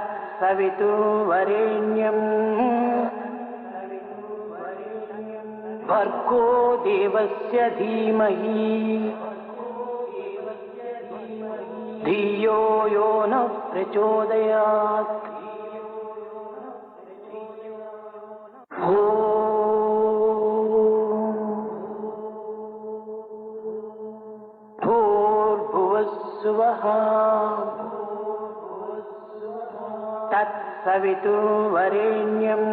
तत्सवितुर्वरेण्यम् भर्गो देवस्य धीमहि धियो यो नः प्रचोदयात्। भूर्भुवस्सुवः तत्सवितुर्वरेण्यम्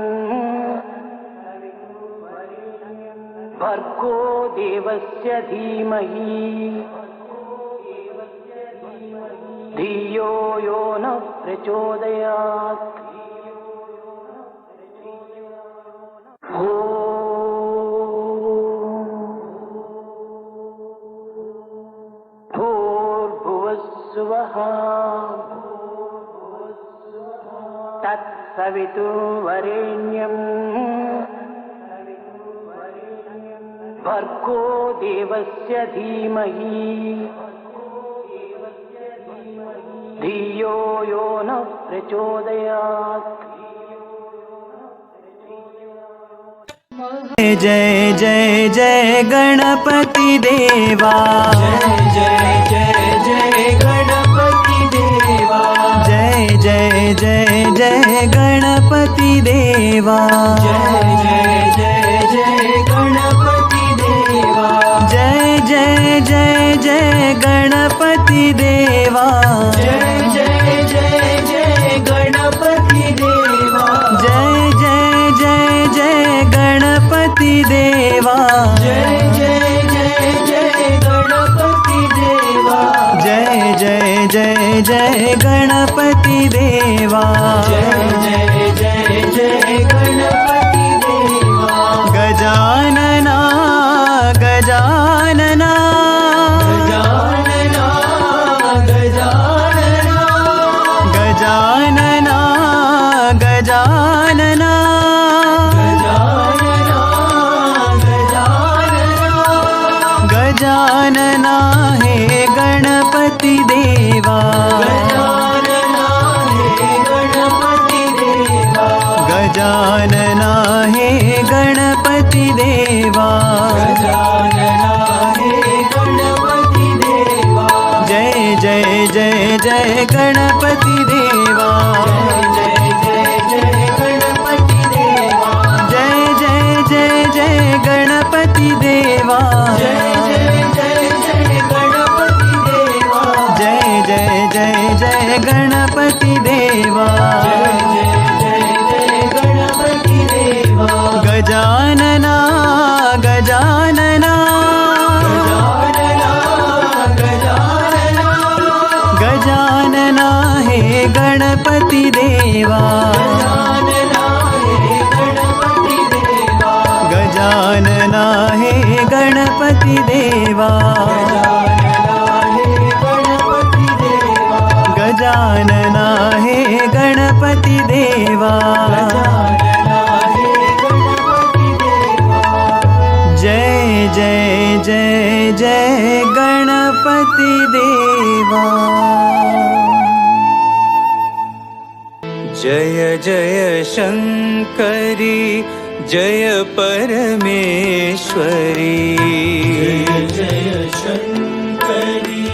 भर्गो देवस्य धीमहि धियो यो नः प्रचोदयात्। भूर्भुवस्सुवः तत्सवितुर्वरेण्यम् भर्गो देवस्य धीमहि धियो यो नः प्रचोदयात्। जय जय जय गणपति देवा, जय जय जय गणपति देवा, जय जय जय जय गणपति देवा, जय जय जय जय गणपति देवा, जय जय जय जय गणपति देवा, जय जय जय जय गणपति देवा, जय जय जय जय गणपति देवा, जय जय जय जय गणपति देवा, जय जय जय जय गणपति देवा, जय जय जय जय गणपति देवा, गजानना गजानना गजानना गजानना गजानना गजानना गजानना हे गणपति देवा, गजानना हे गणपति देवा, गजानना हे गणपति देवा, गजानना हे गणपति देवा, जय जय जय जय गणपति देवा, जय जय जय गणपति देवा, जय जय जय जय गणपति देवा, जय जय जय जय गणपति देवा, जय जय जय जय गणपति देवा, जय जय जय जय गणपति देवा, गजानना गजानना गजानना गजानना गजानना हे गणपति देवा, गजानना हे गणपति देवा, गजानना हे गणपति देवा, गजानना हे गणपति देवा, गजानना हे गणपति देवा, जय जय जय जय गणपति देवा। जय जय शंकरी जय परमेश्वरी, जय शंकरी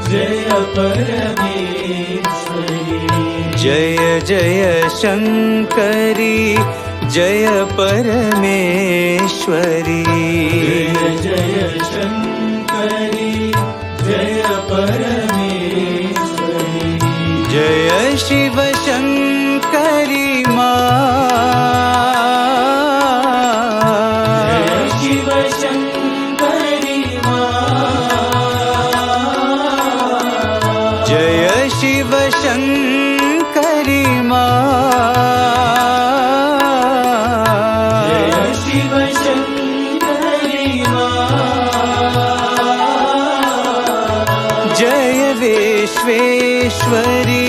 जय परमेश्वरी, जय जय शंकरी जय परमेश्वरी, जय शंकरी जय परमेश्वरी, जय शिव शंकरी माँ, जय शिव शंकरी माँ, जय शिव शंकरी माँ, जय शिव शंकरी माँ, जय विश्वेश्वरी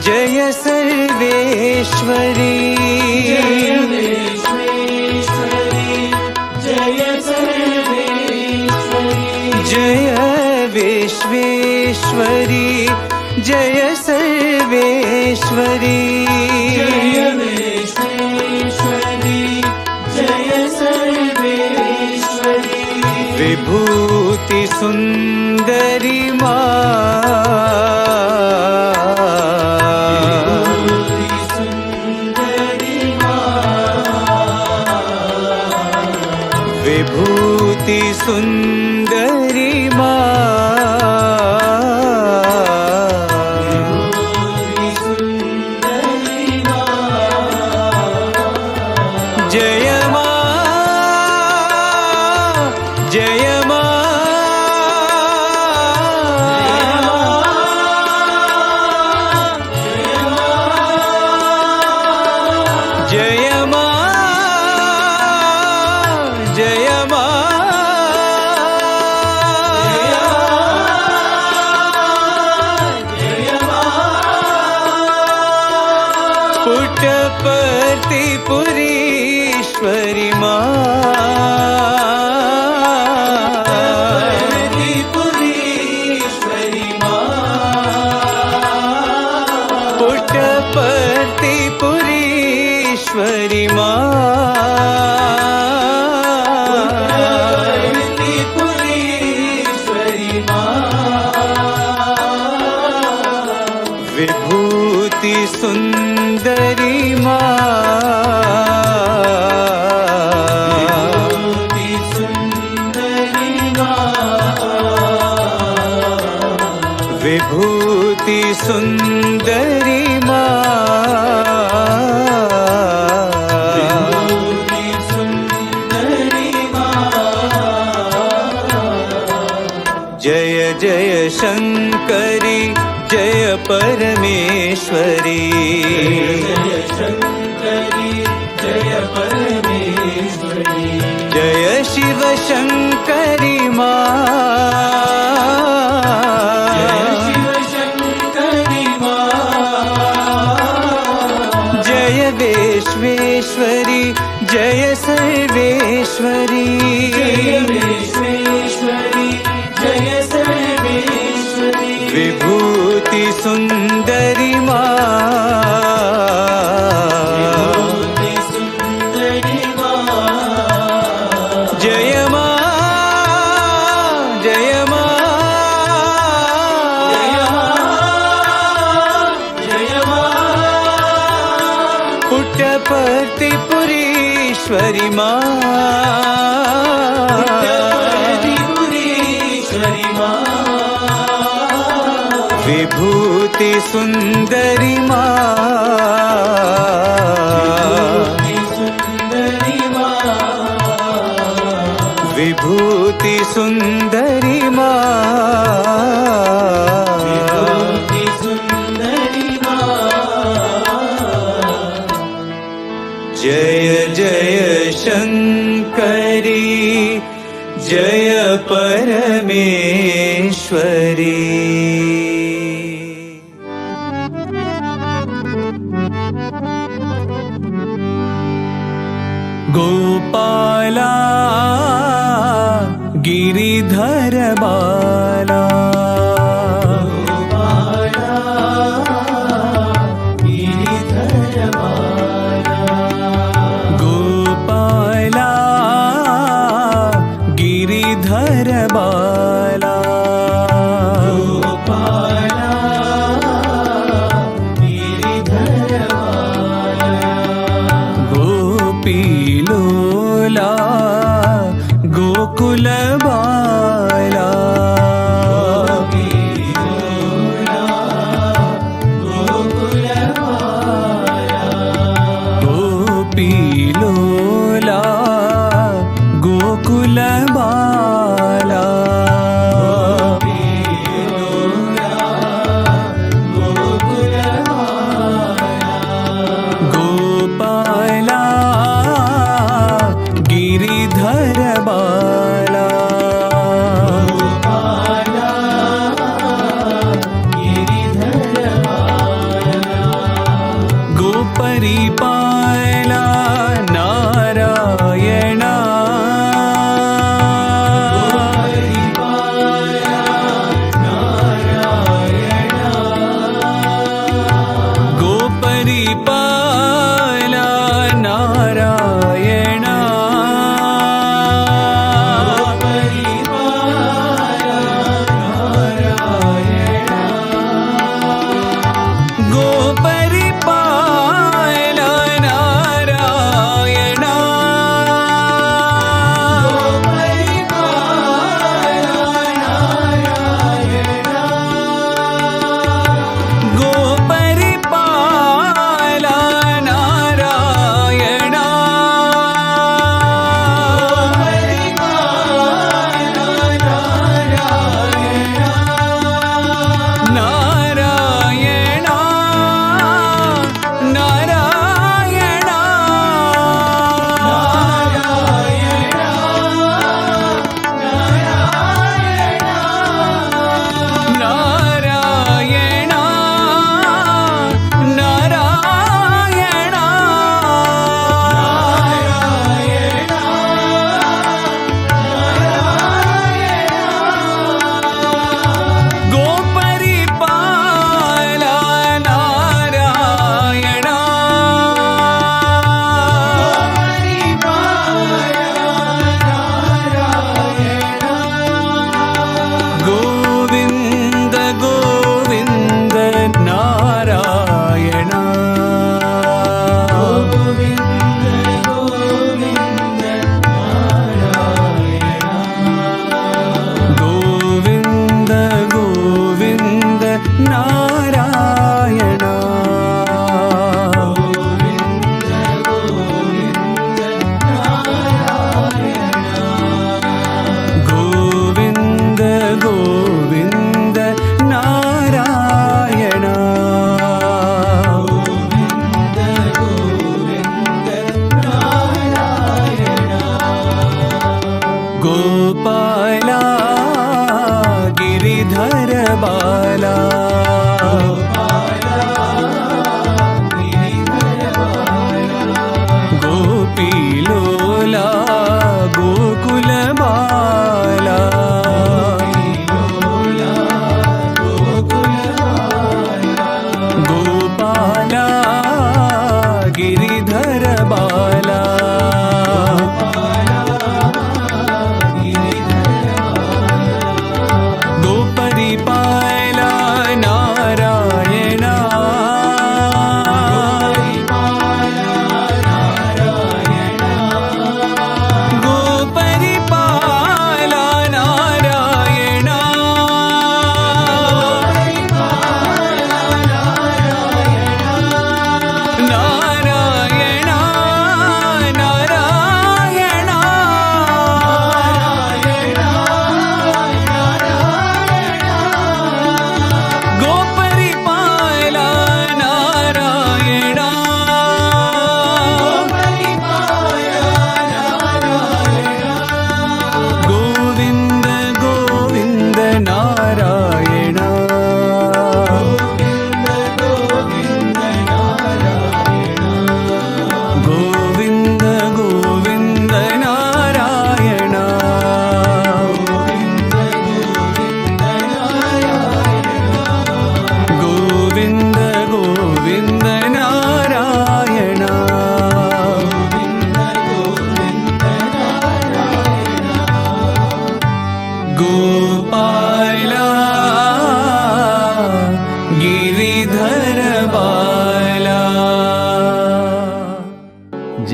जय सर्वेश्वरी, जय विश्वेश्वरी जय सर्वेश्वरी, जय विश्वेश्वरी जय सर्वेश्वरी, सर्वेश्वरी जय विश्वेश्वरी जय सर्वेश्वरी विभूति सुंदरी माँ विभूति सुंदरी माँ जय माँ जय माँ जय माँ जय माँ पुट्टपर्ति पुरीश्वरी माँ पुट्टपर्ति पुरीश्वरी माँ विभूति सुंदरी माँ विभूति सुंदरी माँ जय जय शंकरी जय परमेश्वरी जय शंकरी जय परमेश्वरी जय शिव शंकरी माँ जय शिव शंकरी माँ जय विश्वेश्वरी जय सर्वेश्वरी जय विश्वेश्वरी जय सर्वेश्वरी विभूति सुंदरी माँ विभूति सुंदरी माँ जय माँ जय माँ जय माँ पुट्टपर्ति पुरीश्वरी माँ पुरीश्वरी माँ विभूति सुंदरी माँ सुंदरी माँ विभूति सुंदरी माँ सुंदरी माँ जय जय शंकरी जय परमेश्वरी गोपाला गिरिधर बाला गोपाला गिरिधर बाला गोपीलोला गोकुल बाला गोपीलोला गोकुल बाला गोपाला गिरिधर बाला गोपरिपाला नारायणा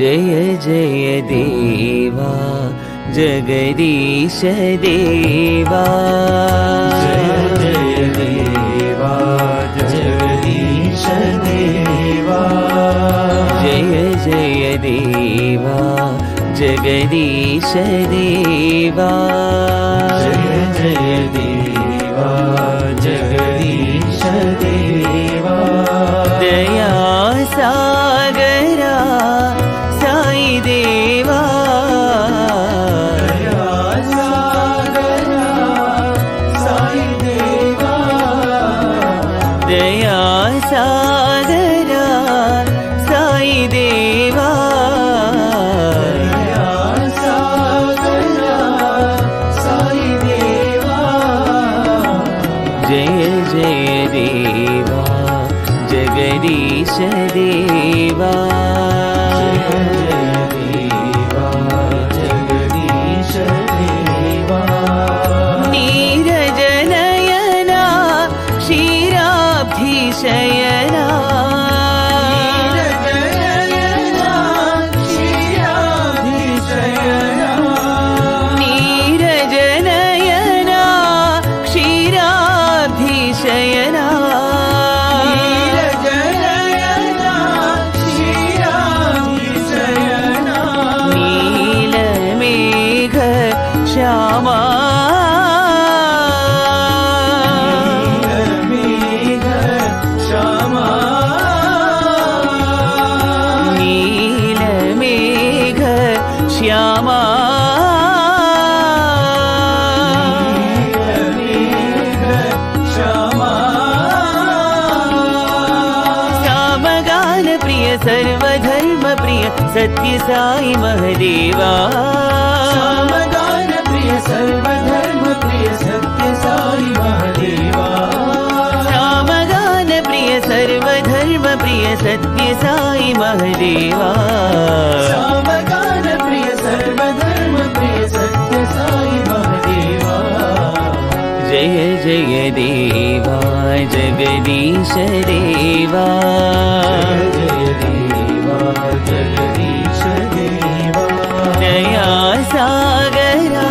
जय जय देवा जगदीश देवा जय जय देवा जगदीश देवा जय जय देवा जगदीश देवा जय जय देवा जगदीश देवा दया सागरा साई देवा दया सागरा साई देवा दया सागरा साई देवा दया सागरा साई देवा जय जय देवा जगदीश देवा जय जय देवा जगदीश देवा नीरज नयना क्षीराब्धिशयना नीरज नयना क्षीराब्धिशयना नीलमेघ श्यामा नीलमेघ श्यामा सामगान प्रिय सर्वधर्म प्रिय सत्य साई महदेवा सामगान प्रिय सर्वधर्म प्रिय सत्य साई महादेवा सामगान प्रिय सर्वधर्म प्रिय सत्य साई महदेवा सामगान प्रिय सर्वधर्म प्रिय सत्य साई महादेवा जय जय देवा जगदीश देवा जय देवा जगदीश देवा दया सागरा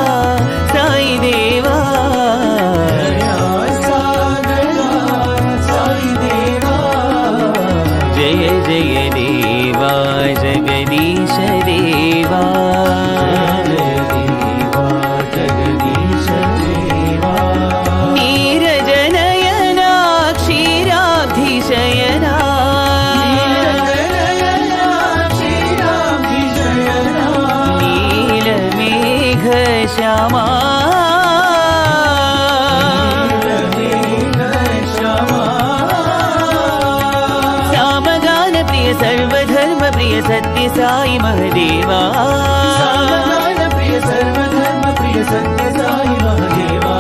साई देवा दया सागरा साई देवा जय जय देवा जगदीश देवा जय देवा जगदीश देवा नीरज नयना क्षीराब्धिशयना नीलमेघ श्यामा सामगान प्रिय सर्वधर्म प्रिय सत्य साई महदेवा सामगान प्रिय सर्वधर्म प्रिय सत्य साई महादेवा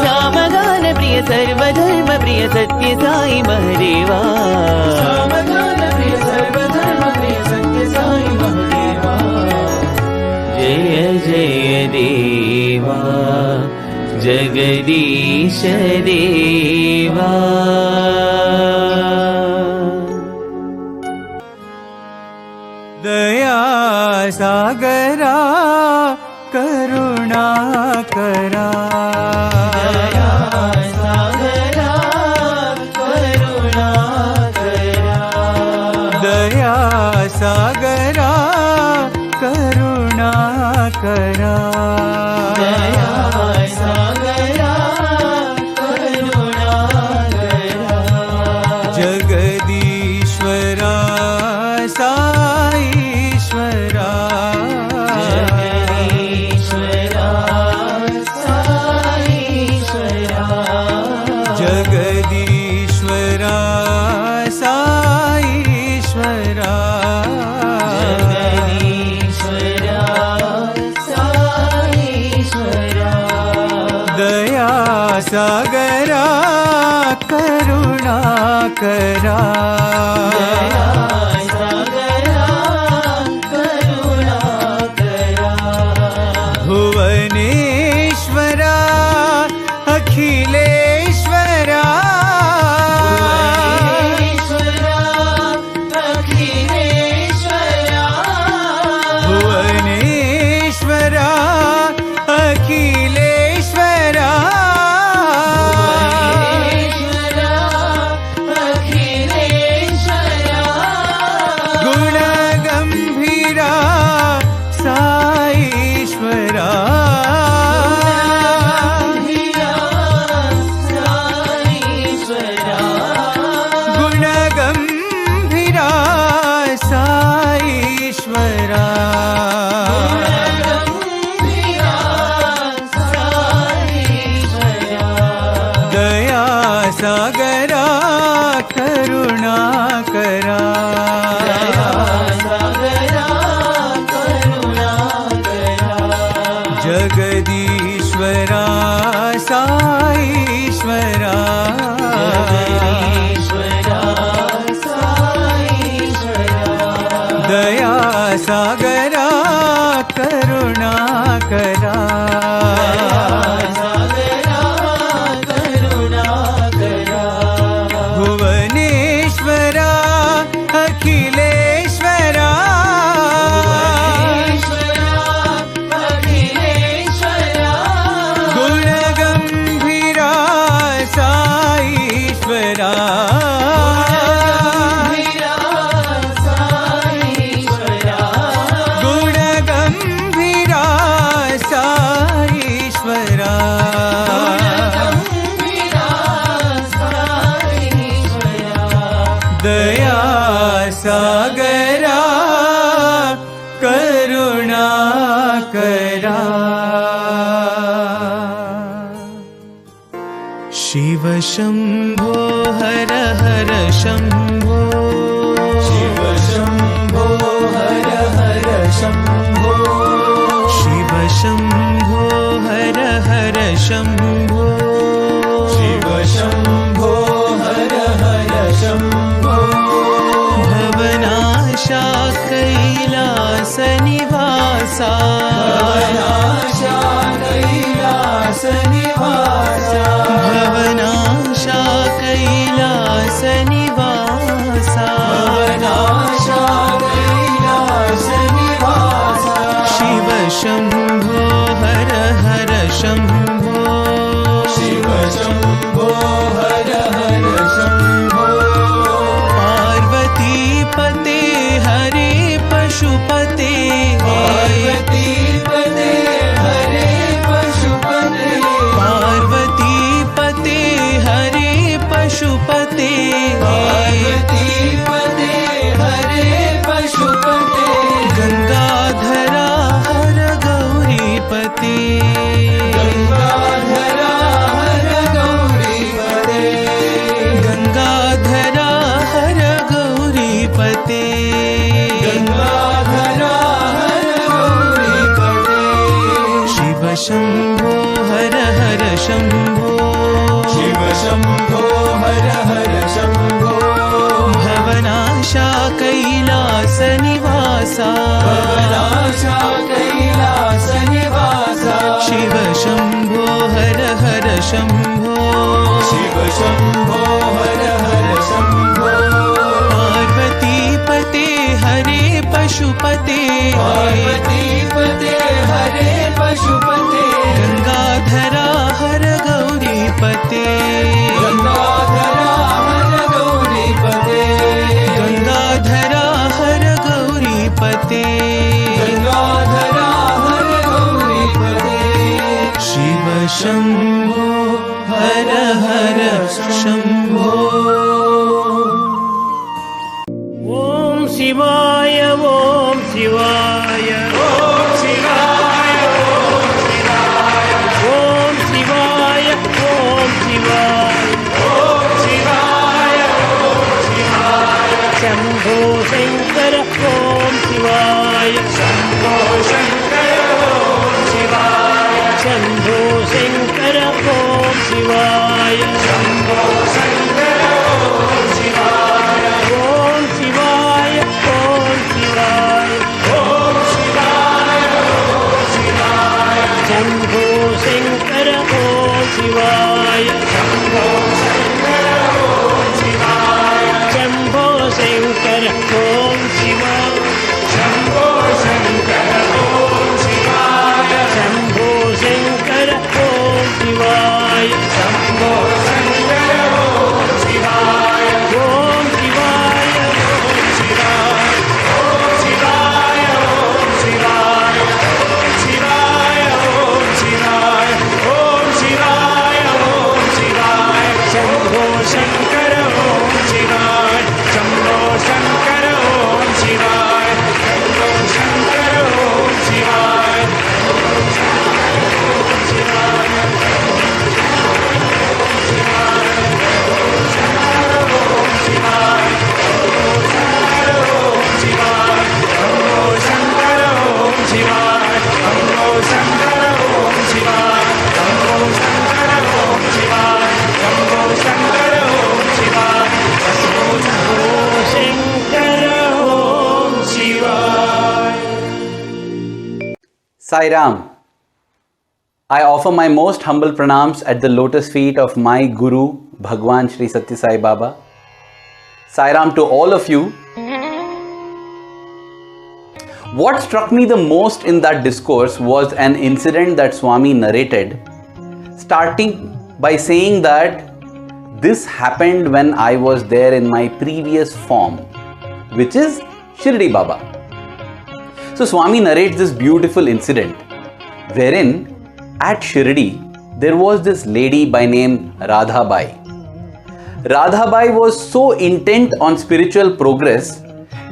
सामगान प्रिय सर्वधर्म प्रिय सत्य साई महदेवा सामगान प्रिय सर्वधर्म प्रिय सत्य साई महादेवा जय जय देवा जगदीश देवा दया सागरा करुणा करा दया सागरा करुणा करा दया सागरा करुणा करा दया सागरा करुणा करा जगदीश्वरा साईश्वरा जगदीश्वरा साईश्वरा जगदीश्वरा साईश्वरा जगदीश्वरा साईश्वरा दया सागरा करुणा करा दया सागरा करुणा करा भुवनेश्वरा अखिलेश्वरा भुवनेश्वरा अखिलेश्वरा दया सागरा करुणाकरा जगदीश्वरा साईश्वरा दया सागरा करुणाकरा भुवनेश्वरा अखिलेश्वरा गुणगंभीरा साईश्वरा गुणगंभीरा साईश्वरा दया सागरा करुणाकरा शिव शंभो हर हर शंभो शिव शंभो हर हर शंभो शिव शंभो हर हर शंभो शिव शंभो हर हर शंभो भवनाशा कैलास निवासा भवनाशा कैलास निवासा भवनाशा कैलास निवासा भवनाशा कैलास निवासा शिव शंभो हर हर शंभो शिव शंभो हर हर शंभो पार्वती पते हरे पशुपते पार्वती पते हरे पशुपते पार्वती पते हरे पशुपते पार्वती पते हरे पशुपते गंगाधरा हर गौरीपते गंगाधरा हर गौरीपते गंगाधरा हर गौरीपते गंगाधरा हर गौरीपते शिव शंभो हर हर शंभो शिव शंभो हर हर शंभो भवनाशा कैलास निवासा भवनाशा कैलास निवासा शिव शंभो हर हर शंभो शिव शंभो हर हर शंभो पार्वती पते हरे पशुपते पार्वती पते हरे पशुपते गंगाधरा हर गौरीपते गंगाधरा हर गौरीपते गंगाधरा हर गौरीपते गंगाधरा हर गौरीपते शिव शंभो हर हर शंभो ओम शिवाय ओम शिवाय ओम शिवाय ओम शिवाय ओम शिवाय ओम शिवाय ओम शिवाय ओम शिवाय शंभो शंकर ओम शिवाय शंभो शंकर ओम शिवाय शंभो शंकर ओम शिवाय शंभो शंकर ओम शिवाय ओम शिवाय ओम शिवाय ओम शिवाय ओम शिवाय शंभो शंकर ओम शिवाय शंभो शंकर ओम शिवाय शंभो शंकर ओम शिवाय शंभो शंकर ओम शिवाय शंभो शंकर ओम शिवाय Shambho Shankar Sai Ram. I offer my most humble pranams at the lotus feet of my Guru, Bhagwan Shri Satya Sai Baba. Sai Ram to all of you. What struck me the most in that discourse was an incident that Swami narrated, starting by saying that this happened when I was there in my previous form, which is Shirdi Baba. So Swami narrates this beautiful incident wherein at Shirdi there was this lady by name Radhabai. Radhabai was so intent on spiritual progress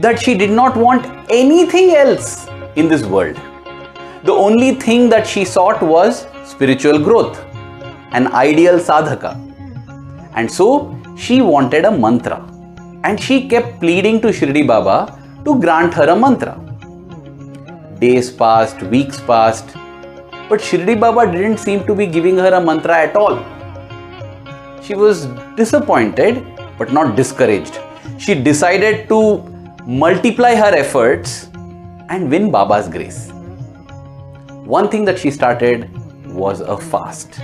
that she did not want anything else in this world. The only thing that she sought was spiritual growth, an ideal sadhaka. And so she wanted a mantra, and she kept pleading to Shirdi Baba to grant her a mantra. Days passed, weeks passed, but Shirdi Baba didn't seem to be giving her a mantra at all. She was disappointed but not discouraged. She decided to multiply her efforts and win Baba's grace. One thing that she started was a fast.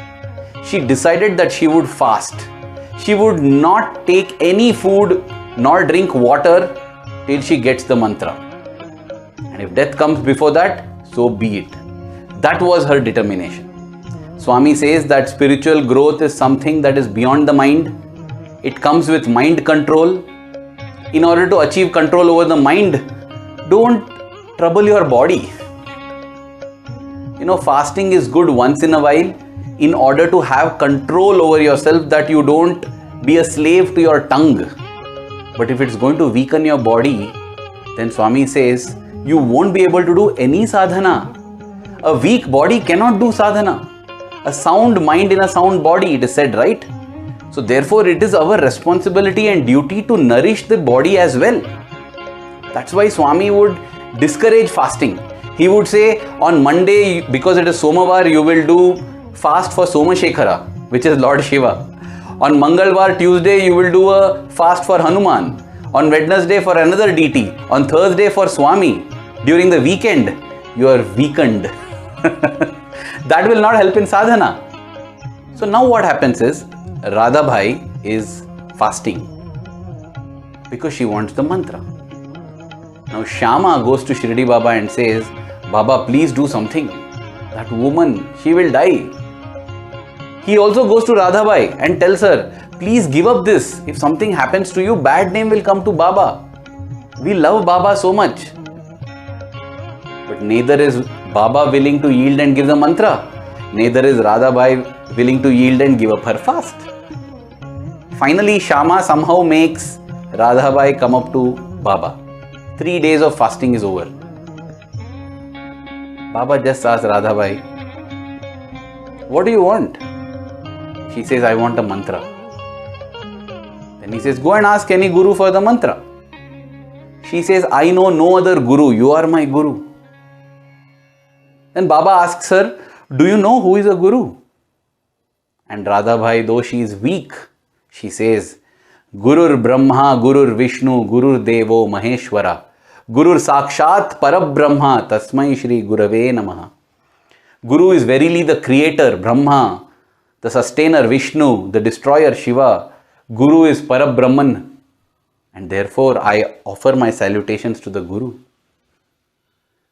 She decided that she would fast. She would not take any food nor drink water till she gets the mantra. And if death comes before that, so be it. That was her determination. Swami says that spiritual growth is something that is beyond the mind. It comes with mind control. In order to achieve control over the mind, don't trouble your body. Fasting is good once in a while in order to have control over yourself, that you don't be a slave to your tongue. But if it's going to weaken your body, then Swami says you won't be able to do any sadhana. A weak body cannot do sadhana. A sound mind in a sound body, it is said, right? So therefore it is our responsibility and duty to nourish the body as well. That's why Swami would discourage fasting. He would say on Monday, because it is Somavar, you will do fast for Somashekara, which is Lord Shiva. On Mangalvar, Tuesday, you will do a fast for Hanuman. On Wednesday for another deity. On Thursday for Swami. During the weekend, you are weakened. That will not help in sadhana. So now what happens is, Radhabhai is fasting because she wants the mantra. Now Shyama goes to Shirdi Baba and says, Baba, please do something. That woman, she will die. He also goes to Radhabai and tells her, please give up this. If something happens to you, bad name will come to Baba. We love Baba so much. But neither is Baba willing to yield and give the mantra. Neither is Radhabai willing to yield and give up her fast. Finally, Shyama somehow makes Radhabai come up to Baba. 3 days of fasting is over. Baba just asks Radhabai, what do you want? She says, I want a mantra. Then he says, go and ask any guru for the mantra. She says, I know no other guru, you are my guru. Then Baba asks her, do you know who is a guru? And Radhabhai, though she is weak, she says, Gurur Brahma, Gurur Vishnu, Gurur Devo Maheshwara, Gurur Sakshat Parabrahma, Tasmai Shri Gurave Namaha. Guru is verily the creator, Brahma, the sustainer, Vishnu, the destroyer, Shiva. Guru is Parabrahman. And therefore, I offer my salutations to the Guru.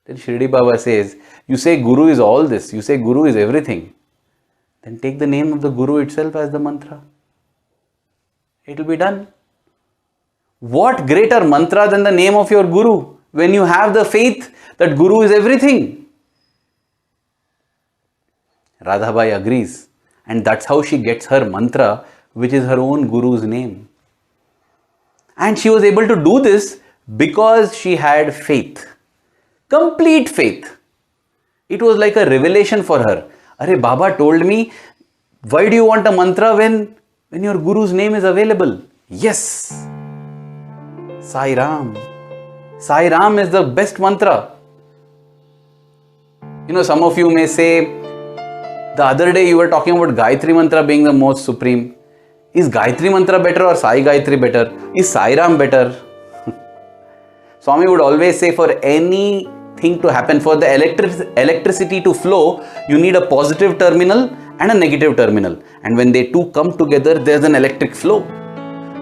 Then Shirdi Baba says, you say Guru is all this, you say Guru is everything. Then take the name of the Guru itself as the mantra. It will be done. What greater mantra than the name of your Guru when you have the faith that Guru is everything? Radhabai agrees, and that's how she gets her mantra, which is her own Guru's name. And she was able to do this because she had faith. Complete faith. It was like a revelation for her. Arey, Baba told me, why do you want a mantra when your Guru's name is available? Yes. Sai Ram. Sai Ram is the best mantra. Some of you may say, the other day you were talking about Gayatri Mantra being the most supreme. Is Gayatri Mantra better or Sai Gayatri better? Is Sai Ram better? Swami would always say, for any thing to happen, for the electricity to flow, you need a positive terminal and a negative terminal. And when they two come together, there's an electric flow.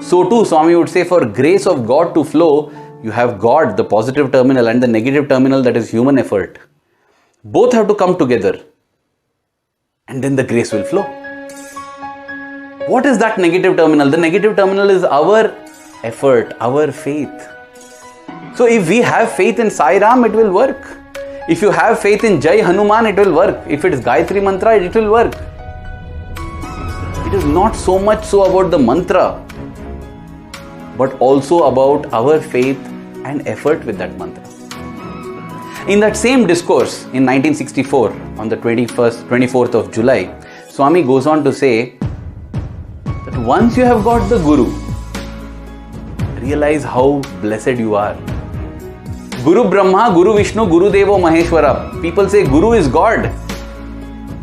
So too, Swami would say, for grace of God to flow, you have God, the positive terminal, and the negative terminal, that is human effort. Both have to come together. And then the grace will flow. What is that negative terminal? The negative terminal is our effort, our faith. So if we have faith in Sai Ram, it will work. If you have faith in Jai Hanuman, it will work. If it is Gayatri Mantra, it will work. It is not so much so about the mantra, but also about our faith and effort with that mantra. In that same discourse in 1964, on the 24th of July, Swami goes on to say that once you have got the Guru, realize how blessed you are. Guru Brahma, Guru Vishnu, Guru Devo Maheshwara. People say Guru is God.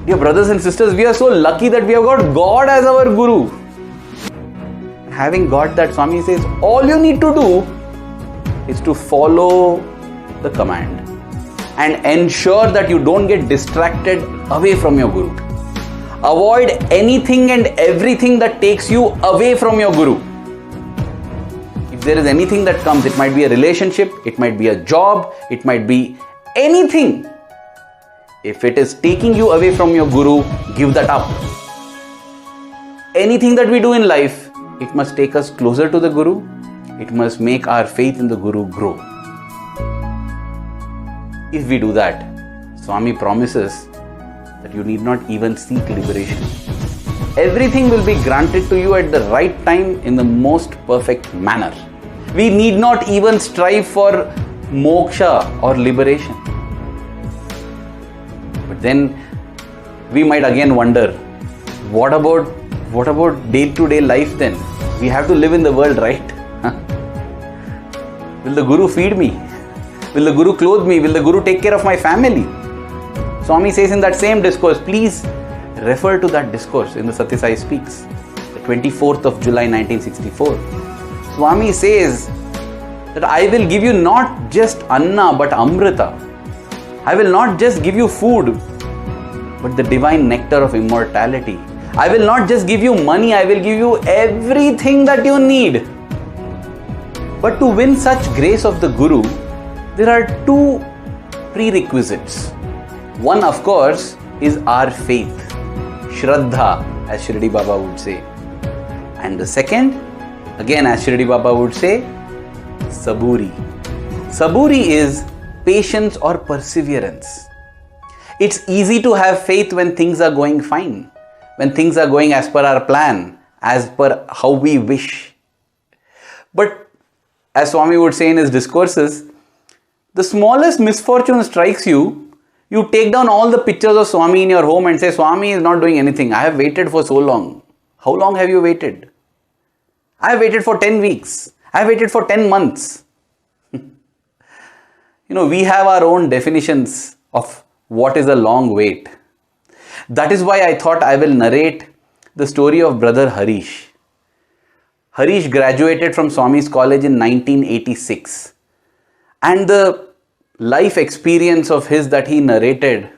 Dear brothers and sisters, we are so lucky that we have got God as our Guru. Having got that, Swami says, all you need to do is to follow the command and ensure that you don't get distracted away from your Guru. Avoid anything and everything that takes you away from your Guru. If there is anything that comes, it might be a relationship, it might be a job, it might be anything. If it is taking you away from your Guru, give that up. Anything that we do in life, it must take us closer to the Guru. It must make our faith in the Guru grow. If we do that, Swami promises that you need not even seek liberation. Everything will be granted to you at the right time in the most perfect manner. We need not even strive for moksha or liberation. But then we might again wonder, what about day-to-day life then? We have to live in the world, right? Will the Guru feed me? Will the Guru clothe me? Will the Guru take care of my family? Swami says in that same discourse, please refer to that discourse in the Satya Sai Speaks, the 24th of July 1964. Swami says that I will give you not just Anna but Amrita. I will not just give you food but the divine nectar of immortality. I will not just give you money, I will give you everything that you need. But to win such grace of the Guru, there are two prerequisites. One, of course, is our faith, Shraddha, as Shirdi Baba would say. And the second, again as Shirdi Baba would say, Saburi. Saburi is patience or perseverance. It's easy to have faith when things are going fine, when things are going as per our plan, as per how we wish. But as Swami would say in his discourses, the smallest misfortune strikes you, you take down all the pictures of Swami in your home and say, Swami is not doing anything. I have waited for so long. How long have you waited? I have waited for 10 weeks. I have waited for 10 months. We have our own definitions of what is a long wait. That is why I thought I will narrate the story of brother Harish. Harish graduated from Swami's college in 1986. And the life experience of his that he narrated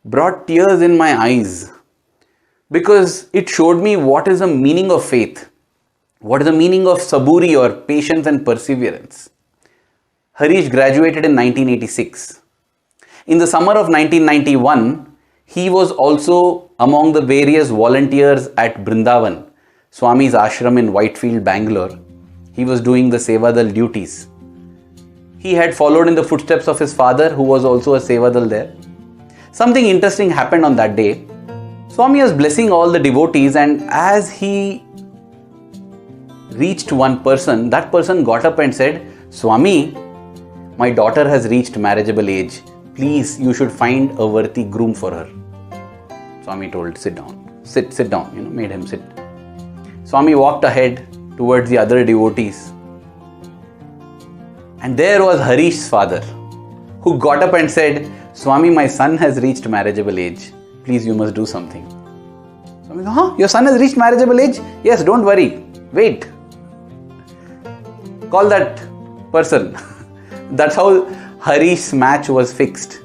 brought tears in my eyes, because it showed me what is the meaning of faith, what is the meaning of saburi or patience and perseverance. Harish graduated in 1986. In the summer of 1991, he was also among the various volunteers at Brindavan, Swami's ashram in Whitefield, Bangalore. He was doing the Sevadal duties. He had followed in the footsteps of his father, who was also a Sevadal there. Something interesting happened on that day. Swami was blessing all the devotees, and as he reached one person, that person got up and said, Swami, my daughter has reached marriageable age. Please, you should find a worthy groom for her. Swami told, sit down, sit down, made him sit. Swami walked ahead towards the other devotees. And there was Harish's father, who got up and said, Swami, my son has reached marriageable age. Please, you must do something. Swami said, your son has reached marriageable age? Yes, don't worry. Wait. Call that person. That's how Harish's match was fixed.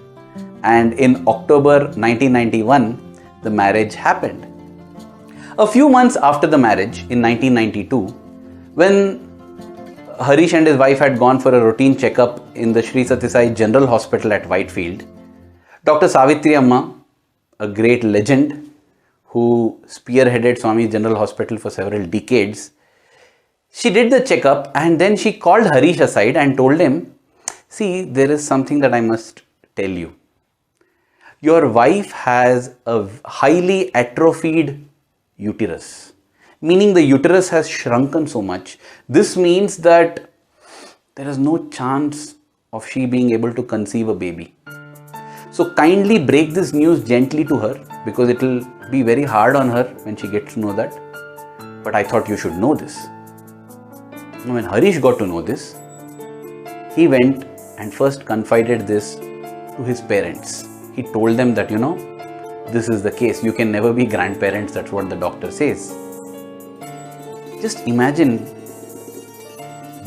And in October 1991, the marriage happened. A few months after the marriage, in 1992, when Harish and his wife had gone for a routine checkup in the Sri Sathya Sai General Hospital at Whitefield, Dr. Savitri Amma, a great legend who spearheaded Swami's General Hospital for several decades, she did the checkup and then she called Harish aside and told him, see, there is something that I must tell you. Your wife has a highly atrophied uterus, meaning the uterus has shrunken so much. This means that there is no chance of she being able to conceive a baby. So kindly break this news gently to her, because it will be very hard on her when she gets to know that. But I thought you should know this. When Harish got to know this, he went and first confided this to his parents. He told them that, this is the case. You can never be grandparents. That's what the doctor says. Just imagine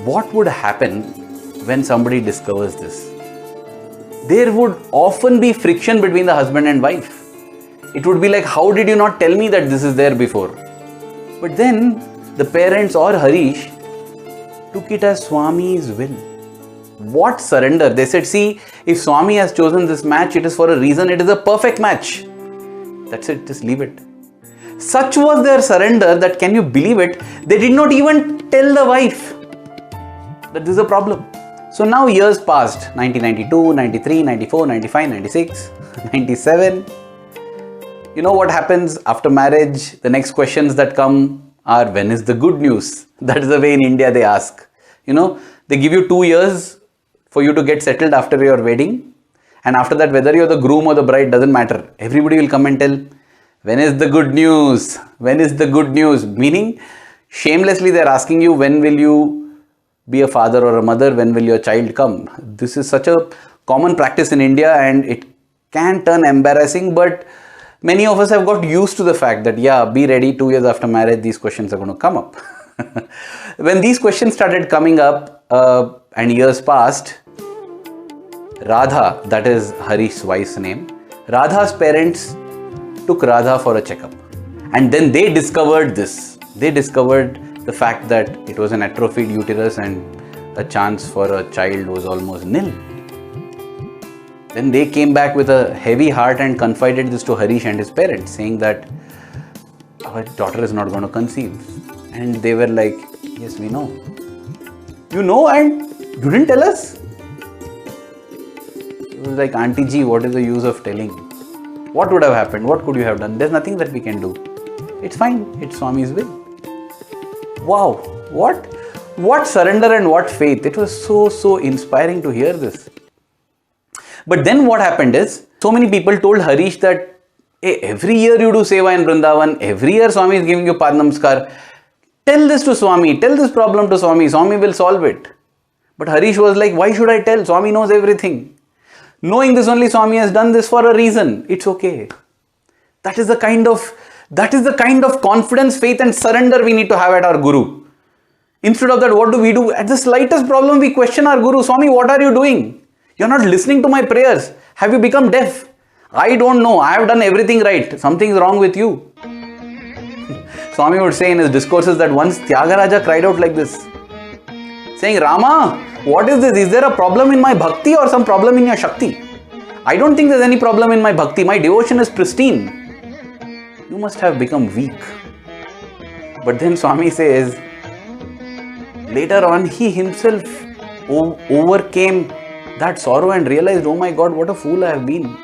what would happen when somebody discovers this. There would often be friction between the husband and wife. It would be like, how did you not tell me that this is there before? But then the parents or Harish took it as Swami's will. What surrender? They said, see, if Swami has chosen this match, it is for a reason. It is a perfect match. That's it. Just leave it. Such was their surrender that, can you believe it? They did not even tell the wife that this is a problem. So now years passed. 1992, 93, 94, 95, 96, 97. You know what happens after marriage? The next questions that come are, when is the good news? That is the way in India they ask. They give you 2 years for you to get settled after your wedding. And after that, whether you're the groom or the bride, doesn't matter. Everybody will come and tell, when is the good news? When is the good news? Meaning, shamelessly they're asking you, when will you be a father or a mother? When will your child come? This is such a common practice in India and it can turn embarrassing, but many of us have got used to the fact that, yeah, be ready, 2 years after marriage, these questions are going to come up. When these questions started coming up and years passed, Radha, that is Harish's wife's name, Radha's parents took Radha for a checkup. And then they discovered this. They discovered the fact that it was an atrophied uterus and the chance for a child was almost nil. Then they came back with a heavy heart and confided this to Harish and his parents, saying that our daughter is not going to conceive. And they were like, yes, we know. You know and you didn't tell us? It was like, Auntie Ji, what is the use of telling? What would have happened? What could you have done? There's nothing that we can do. It's fine. It's Swami's will. Wow. What surrender and what faith. It was so inspiring to hear this. But then what happened is, so many people told Harish that, hey, every year you do Seva in Vrindavan, every year Swami is giving you Pad Namaskar. Tell this to Swami, tell this problem to Swami, Swami will solve it. But Harish was like, why should I tell? Swami knows everything. Knowing this only, Swami has done this for a reason. It's okay. That is the kind of confidence, faith and surrender we need to have at our Guru. Instead of that, what do we do? At the slightest problem, we question our Guru. Swami, what are you doing? You're not listening to my prayers. Have you become deaf? I don't know. I have done everything right. Something is wrong with you. Swami would say in his discourses that once Tyagaraja cried out like this, saying, Rama, what is this? Is there a problem in my bhakti or some problem in your shakti? I don't think there's any problem in my bhakti. My devotion is pristine. You must have become weak. But then Swami says, later on he himself overcame that sorrow and realized, oh my God, what a fool I have been.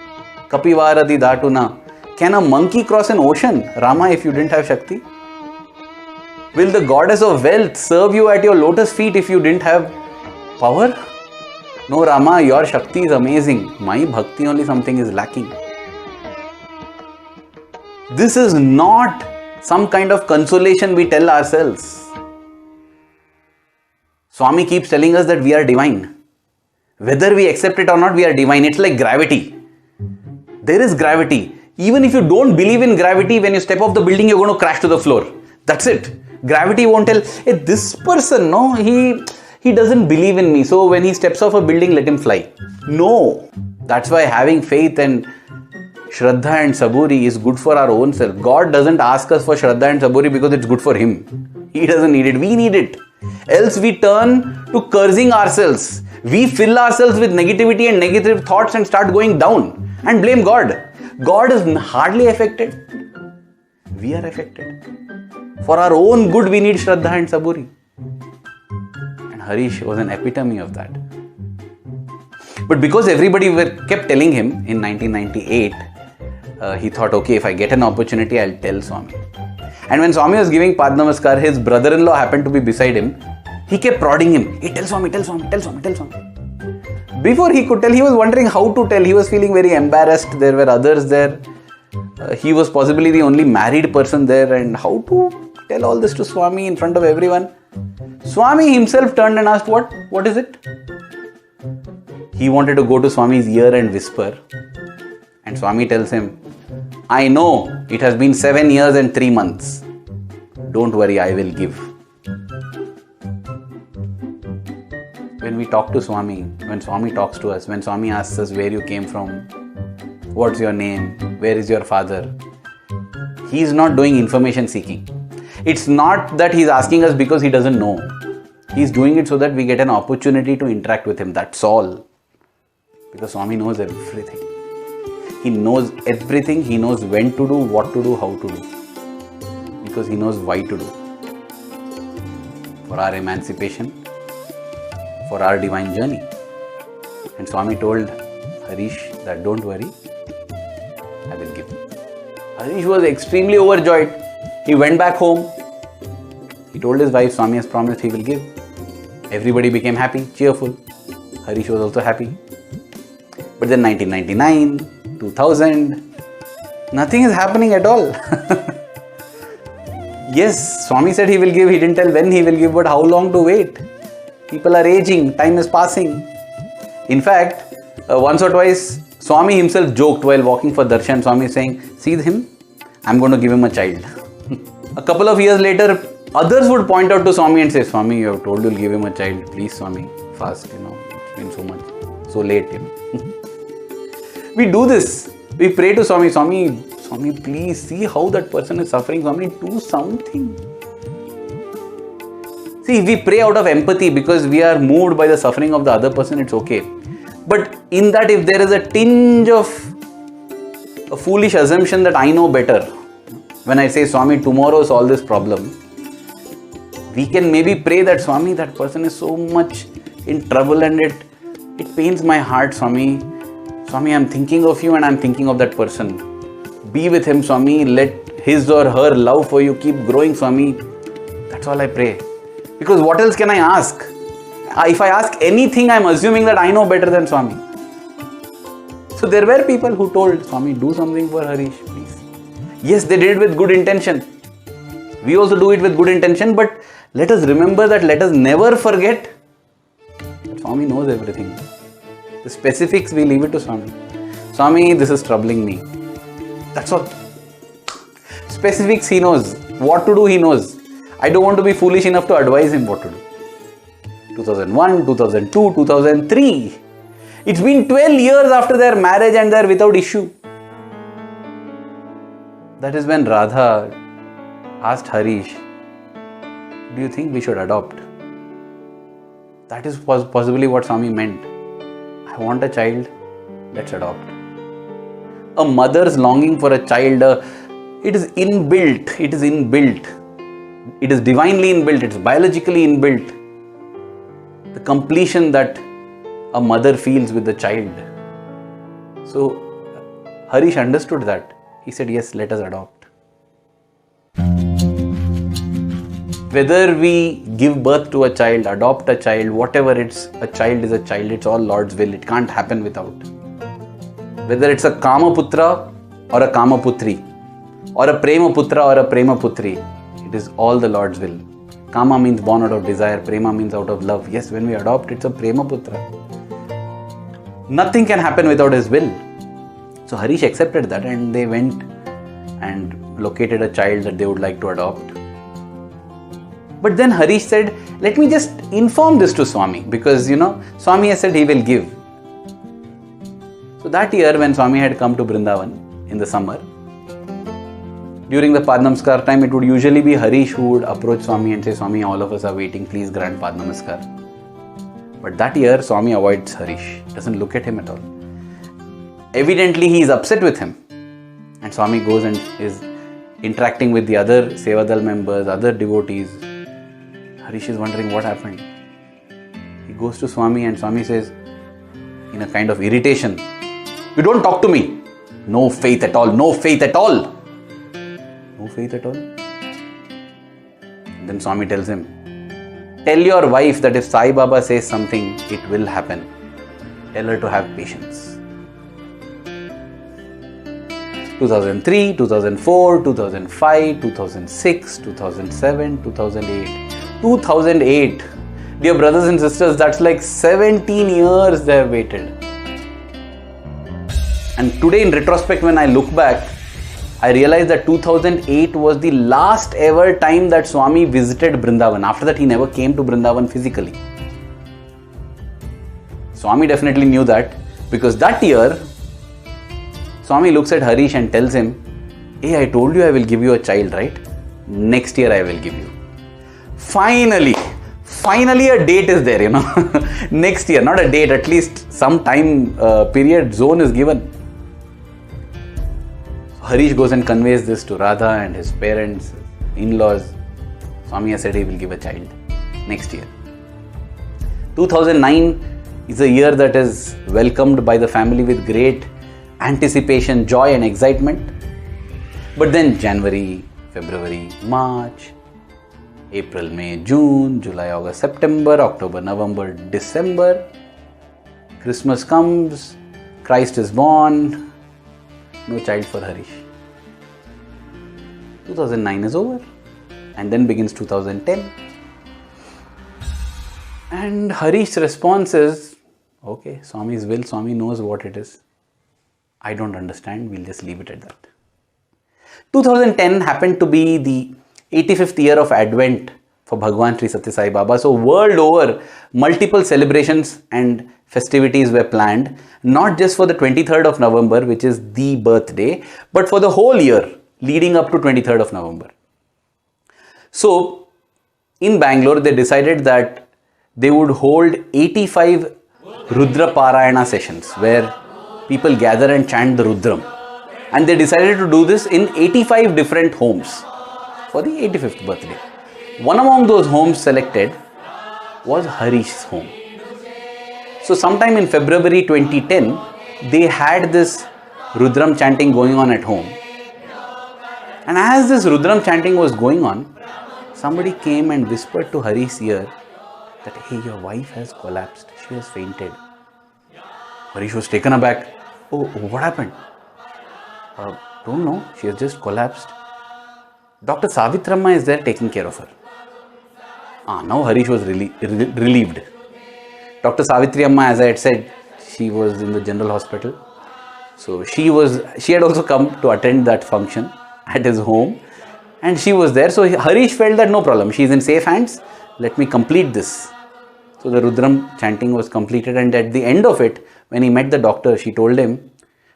Kapivarati Dhatuna. Can a monkey cross an ocean, Rama, if you didn't have Shakti? Will the goddess of wealth serve you at your lotus feet if you didn't have power? No, Rama, your Shakti is amazing. My bhakti only something is lacking. This is not some kind of consolation we tell ourselves. Swami keeps telling us that we are divine. Whether we accept it or not, we are divine. It's like gravity. There is gravity. Even if you don't believe in gravity, when you step off the building, you're going to crash to the floor. That's it. Gravity won't tell, hey, this person, no, he doesn't believe in me. So when he steps off a building, let him fly. No. That's why having faith and Shraddha and Saburi is good for our own self. God doesn't ask us for Shraddha and Saburi because it's good for Him. He doesn't need it. We need it. Else we turn to cursing ourselves. We fill ourselves with negativity and negative thoughts and start going down and blame God. God is hardly affected. We are affected. For our own good, we need Shraddha and Saburi. And Harish was an epitome of that. But because everybody kept telling him in 1998, he thought, okay, if I get an opportunity, I'll tell Swami. And when Swami was giving Pad Namaskar, his brother-in-law happened to be beside him. He kept prodding him. Hey, tell Swami, tell Swami, tell Swami, tell Swami. Before he could tell, he was wondering how to tell. He was feeling very embarrassed. There were others there. He was possibly the only married person there. And how to tell all this to Swami in front of everyone? Swami himself turned and asked, what is it? He wanted to go to Swami's ear and whisper. And Swami tells him, I know it has been 7 years and 3 months. Don't worry, I will give. When we talk to Swami, when Swami talks to us, when Swami asks us where you came from, what's your name, where is your father, he is not doing information seeking. It's not that he's asking us because he doesn't know. He's doing it so that we get an opportunity to interact with him. That's all. Because Swami knows everything. He knows everything. He knows when to do, what to do, how to do. Because he knows why to do. For our emancipation, for our divine journey. And Swami told Harish that don't worry, I will give. Harish was extremely overjoyed. He went back home. He told his wife, Swami has promised he will give. Everybody became happy, cheerful. Harish was also happy. But then 1999, 2000, nothing is happening at all. Yes, Swami said he will give. He didn't tell when he will give, but how long to wait? People are aging, time is passing. In fact, once or twice, Swami himself joked while walking for darshan. Swami is saying, see him? I'm going to give him a child. A couple of years later, others would point out to Swami and say, Swami, you have told you'll give him a child. Please, Swami, fast, it's been so much, so late, We do this. We pray to Swami, Swami, please see how that person is suffering. Swami, do something. See, we pray out of empathy because we are moved by the suffering of the other person, it's okay. But in that, if there is a tinge of a foolish assumption that I know better, when I say, Swami, tomorrow solve this problem, we can maybe pray that, Swami, that person is so much in trouble and it pains my heart, Swami. Swami, I'm thinking of you and I'm thinking of that person. Be with him, Swami. Let his or her love for you keep growing, Swami. That's all I pray. Because what else can I ask? If I ask anything, I'm assuming that I know better than Swami. So there were people who told, Swami, do something for Harish, please. Yes, they did it with good intention. We also do it with good intention, but let us remember that, let us never forget that Swami knows everything. The specifics, we leave it to Swami. Swami, this is troubling me. That's all. Specifics, he knows. What to do, he knows. I don't want to be foolish enough to advise him what to do. 2001, 2002, 2003. It's been 12 years after their marriage and they're without issue. That is when Radha asked Harish, do you think we should adopt? That is possibly what Swami meant. I want a child, let's adopt. A mother's longing for a child, it is inbuilt. It is inbuilt. It is divinely inbuilt. It's biologically inbuilt. The completion that a mother feels with the child. So Harish understood that. He said, yes, let us adopt. Whether we give birth to a child, adopt a child, whatever a child is a child, it's all Lord's will. It can't happen without. Whether it's a Kamaputra or a Kamaputri, or a Premaputra or a Premaputri, it is all the Lord's will. Kama means born out of desire, Prema means out of love. Yes, when we adopt, it's a Premaputra. Nothing can happen without his will. So Harish accepted that and they went and located a child that they would like to adopt. But then Harish said, let me just inform this to Swami because, Swami has said he will give. that year when Swami had come to Vrindavan in the summer, during the Pad Namaskar time, it would usually be Harish who would approach Swami and say, Swami, all of us are waiting, please grant Pad Namaskar. But that year, Swami avoids Harish, doesn't look at him at all. Evidently, he is upset with him. And Swami goes and is interacting with the other Sevadal members, other devotees. Harish is wondering what happened. He goes to Swami and Swami says, in a kind of irritation, you don't talk to me. No faith at all, no faith at all. No faith at all. And then Swami tells him, tell your wife that if Sai Baba says something, it will happen. Tell her to have patience. 2003, 2004, 2005, 2006, 2007, 2008. 2008. Dear brothers and sisters, that's like 17 years they have waited. And today in retrospect, when I look back, I realized that 2008 was the last ever time that Swami visited Vrindavan. After that, he never came to Vrindavan physically. Swami definitely knew that, because that year, Swami looks at Harish and tells him, hey, I told you I will give you a child, right? Next year I will give you. Finally a date is there, Next year, not a date, at least some time period zone is given. Harish goes and conveys this to Radha and his parents, in-laws. Swami has said he will give a child next year. 2009 is a year that is welcomed by the family with great anticipation, joy and excitement. But then January, February, March, April, May, June, July, August, September, October, November, December. Christmas comes, Christ is born, no child for Harish. 2009 is over, and then begins 2010. And Harish's response is, okay, Swami's will, Swami knows what it is. I don't understand, we'll just leave it at that. 2010 happened to be the 85th year of Advent for Bhagwan Sri Satya Sai Baba. So world over, multiple celebrations and festivities were planned, not just for the 23rd of November, which is the birthday, but for the whole year leading up to 23rd of November. So in Bangalore, they decided that they would hold 85 Rudra Parayana sessions where people gather and chant the Rudram. And they decided to do this in 85 different homes for the 85th birthday. One among those homes selected was Harish's home. So sometime in February 2010, they had this Rudram chanting going on at home. And as this Rudram chanting was going on, somebody came and whispered to Harish's ear that, hey, your wife has collapsed. She has fainted. Harish was taken aback. Oh, what happened? Don't know. She has just collapsed. Dr. Savitramma is there taking care of her. Now Harish was relieved. Dr. Savitri Amma, as I had said, she was in the general hospital. So she had also come to attend that function at his home. And she was there. So Harish felt that no problem. She is in safe hands. Let me complete this. So the Rudram chanting was completed. And at the end of it, when he met the doctor, she told him,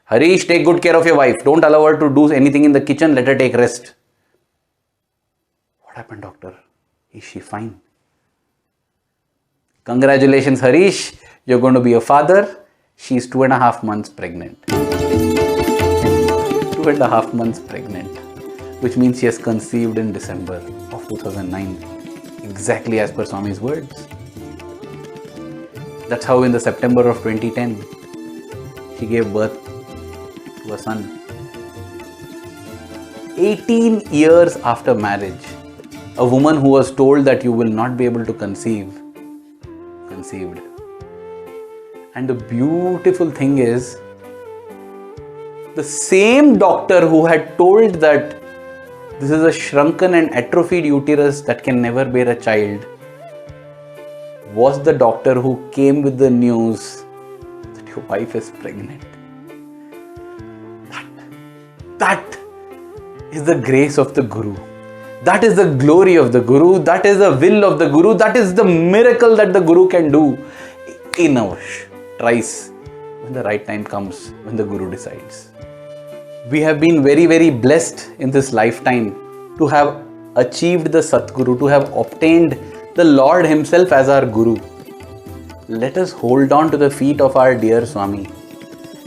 Harish, take good care of your wife. Don't allow her to do anything in the kitchen. Let her take rest. What happened, doctor? Is she fine? Congratulations, Harish. You're going to be a father. She's 2.5 months pregnant. 2.5 months pregnant. Which means she has conceived in December of 2009. Exactly as per Swami's words. That's how in the September of 2010, she gave birth to a son. 18 years after marriage, a woman who was told that you will not be able to conceive, conceived. And the beautiful thing is, the same doctor who had told that this is a shrunken and atrophied uterus that can never bear a child was the doctor who came with the news that your wife is pregnant. That is the grace of the Guru. That is the glory of the Guru. That is the will of the Guru. That is the miracle that the Guru can do in a trice when the right time comes, when the Guru decides. We have been very, very blessed in this lifetime to have achieved the Satguru, to have obtained the Lord Himself as our Guru. Let us hold on to the feet of our dear Swami.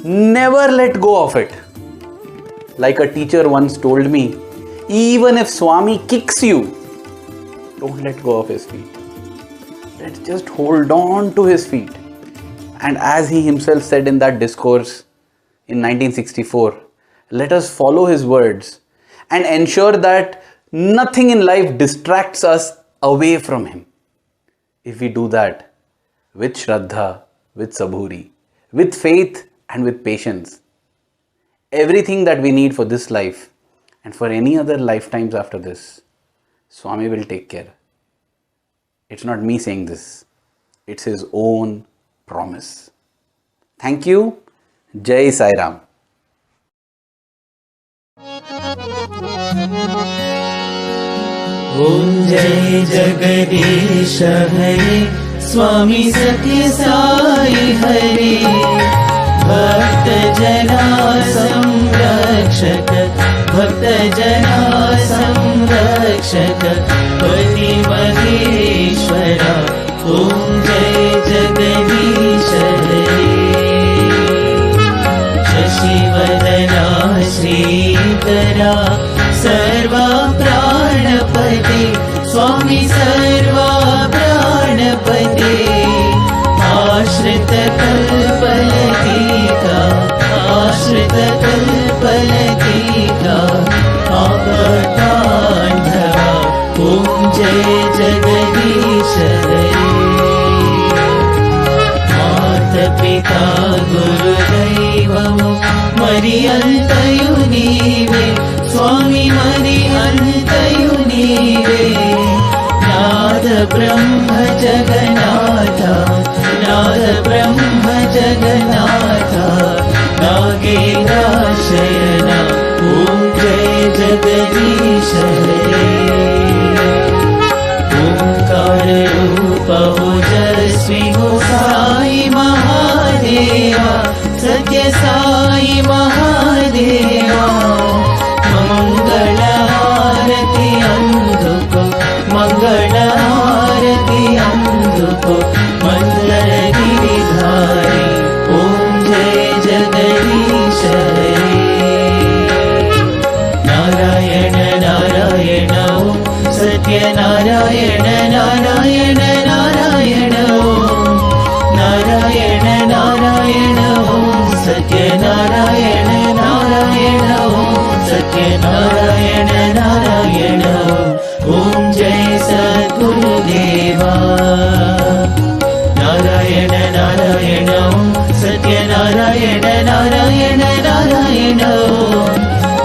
Never let go of it. Like a teacher once told me, even if Swami kicks you, don't let go of his feet. Let's just hold on to his feet. And as he himself said in that discourse in 1964, let us follow his words and ensure that nothing in life distracts us away from him. If we do that with Shraddha, with Saburi, with faith and with patience, everything that we need for this life and for any other lifetimes after this, Swami will take care. It's not me saying this. It's his own promise. Thank you. Jai Sai Ram. Om Jai Jagadish Hare Swami Satya Sai Hare Bhakta Jana Samrakshak Bhakta Jana Samrakshak Pati Maheshwara Om Jai Jagadish Hare Shashivadana Shrikara Sarva Pranapati Swami Sarva Pranapati Ashrita Kalpalatika Ashrita Kalpalatika Apatandhava Om Jai Jagadish Hare Mata Pita Guru Daivam Mariyantayu Nive Swami Mariyantayu Nive Nada Brahma Jagannatha Nada Brahma Jagannatha Nagera Shayana Om Jai Jagadish Hare Omkara Rupa Ojasvi Ho Sai Mahadeva Satya Sai Mahadeva Mangala Arati Anduko Mangala Arati Anduko Mandala Giridhari Om Jai Jagadish Hare Narayana Narayana Om Satya Narayana Narayana Narayana Om Narayana Narayana Om Satya Narayana Narayana Om Satya Narayana Narayana Om Jai Sadguru Deva Narayana Narayana Om Satya Narayana Narayana Narayana Om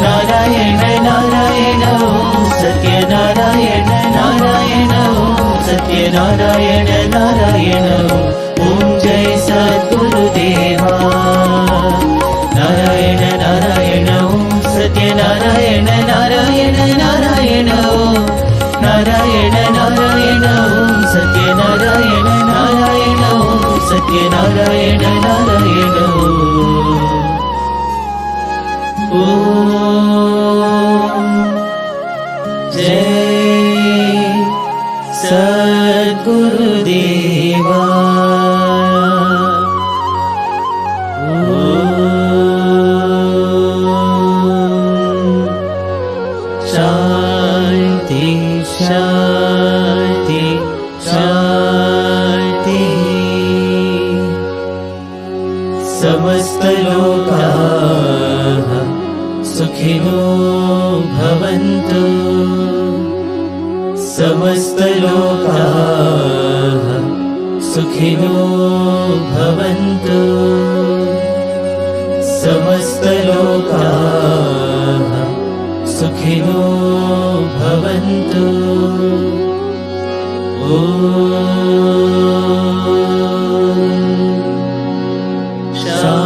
Narayana Narayana Om Satya Narayana Narayana Om Satya Narayana Narayana Om Jai Sadguru Deva Narayana Narayana Om Satya Narayana Narayana Narayana Om Narayana Narayana Om Satya Narayana Narayana Om Satya Narayana Narayana Om Jai Sadguru Deva Shanti, Shanti, Shanti Samasta Lokaha Sukhino Bhavantu Samasta Lokaha Sukhino Bhavantu Samasta Lokaha Sukhino Bhavantu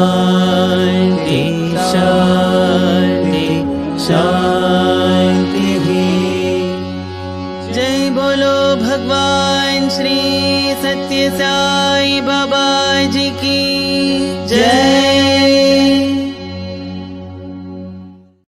Shanti, Shanti, Shanti Jai Bolo Bhagwan Shri Satya Sai Baba Ji ki जय